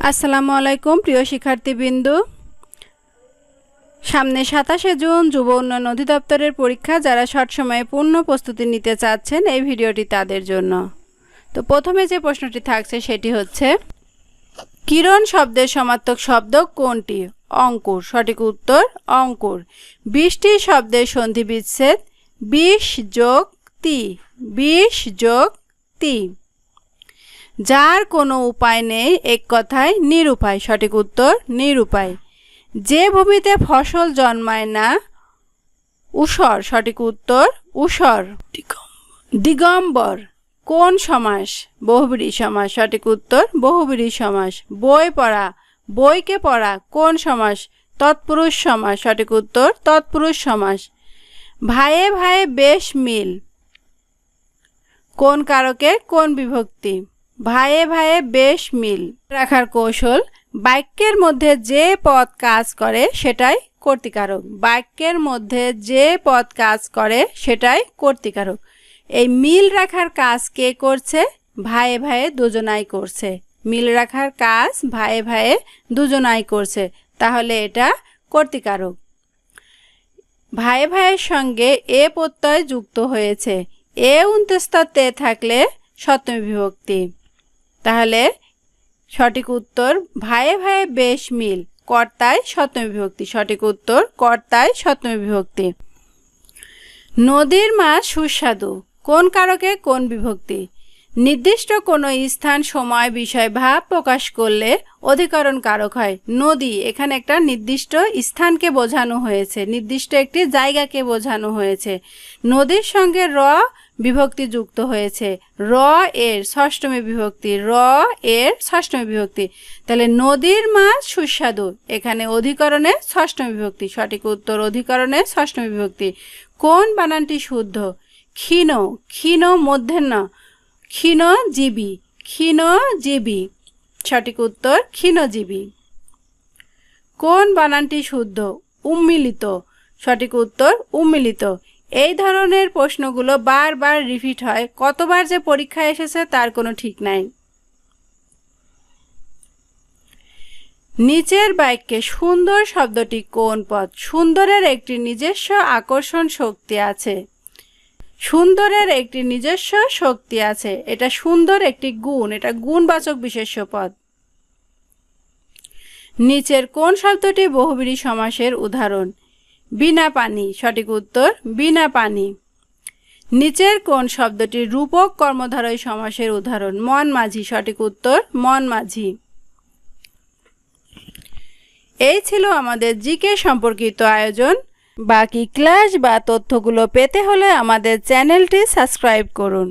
আসসালামু আলাইকুম প্রিয় শিক্ষার্থীবৃন্দু, সামনে 27শে জুন যুব উন্নয়ন অধিদপ্তরের পরীক্ষা। যারা শর্ট সময়ে পূর্ণ প্রস্তুতি নিতে চাচ্ছেন এই ভিডিওটি তাদের জন্য। তো প্রথমে যে প্রশ্নটি থাকছে সেটি হচ্ছে, কিরণ শব্দের সমার্থক শব্দ কোনটি? অঙ্কুর। সঠিক উত্তর অঙ্কুর। বৃষ্টি শব্দের সন্ধি বিচ্ছেদ 20 যোগ তি। 20 যোগ তি। যার কোনো উপায় নেই এক কথায় নিরুপায়। সঠিক উত্তর নিরুপায়। যে ভূমিতে ফসল জন্মায় না ঊষর। সঠিক উত্তর ঊষর। দিগম্বর কোন সমাস? বহুব্রীহি সমাস। সঠিক উত্তর বহুব্রীহি সমাস। বই পড়া, বইকে পড়া কোন সমাস? তৎপুরুষ সমাস। সঠিক উত্তর তৎপুরুষ সমাস। ভাইয়ে ভাইয়ে বেশ মিল কোন কারকে কোন বিভক্তি? ভাইয়ে ভাইয়ে বেশ মিল রাখার কৌশল, বাক্যের মধ্যে যে পদ কাজ করে সেটাই কর্তৃকারক। বাক্যের মধ্যে যে পদ কাজ করে সেটাই কর্তৃকারক। এই মিল রাখার কাজ কে করছে? ভাইয়ে ভাইয়ে দুজনাই করছে। মিল রাখার কাজ ভাইয়ে ভাইয়ে দুজনাই করছে, তাহলে এটা কর্তৃকারক। ভাইয়ে ভাইয়ের সঙ্গে এ প্রত্যয় যুক্ত হয়েছে। এ উন্তস্ততে থাকলে সপ্তমী বিভক্তি, তাহলে সঠিক উত্তর ভাইয়ে ভাইয়ে বেশ মিল কর্তায় সপ্তমী বিভক্তি। সঠিক উত্তর কর্তায় সপ্তমী বিভক্তি। নদীর মাছ সুস্বাদু কোন কারকে কোন বিভক্তি? নির্দিষ্ট কোনো স্থান সময় বিষয় ভাব প্রকাশ করলে অধিকরণ কারক হয়। নদী, এখানে একটা নির্দিষ্ট স্থানকে বোঝানো হয়েছে, নির্দিষ্ট একটি জায়গাকে বোঝানো হয়েছে। নদীর সঙ্গে র বিভক্তি যুক্ত হয়েছে। র এর ষষ্ঠমী বিভক্তি। র এর ষষ্ঠমী বিভক্তি, তাহলে নদীর মাছ সুস্বাদু, এখানে অধিকরণের ষষ্ঠমী বিভক্তি। সঠিক উত্তর অধিকরণের ষষ্ঠমী বিভক্তি। কোন বানানটি শুদ্ধ? ক্ষীণ। ক্ষীণ মূর্ধন্য। ক্ষীণজীবী। ক্ষীণজীবী। সঠিক উত্তর ক্ষীণজীবী। কোন বানানটি শুদ্ধ? উম্মিলিত। সঠিক উত্তর উম্মিলিত। এই ধরনের প্রশ্নগুলো বারবার রিপিট হয়, কতবার যে পরীক্ষায় এসেছে তার কোনো ঠিক নাই। নিচের বাক্যে সুন্দর শব্দটি কোন পদ? সুন্দরের একটি নিজস্ব আকর্ষণ শক্তি আছে। সুন্দরের একটি নিজস্ব শক্তি আছে, এটা সুন্দর একটি গুণ, এটা গুণবাচক বিশেষ্য পদ। নিচের কোন শব্দটি বহুব্রীহি সমাসের উদাহরণ? বিনা পানি। সঠিক উত্তর বিনা পানি। নিচের কোন শব্দটি রূপক কর্মধারয় সমাসের উদাহরণ? মন মাঝি। সঠিক উত্তর মন মাঝি। এই ছিল আমাদের জিকে সম্পর্কিত আয়োজন। বাকি ক্লাস বা তথ্যগুলো পেতে হলে আমাদের চ্যানেলটি সাবস্ক্রাইব করুন।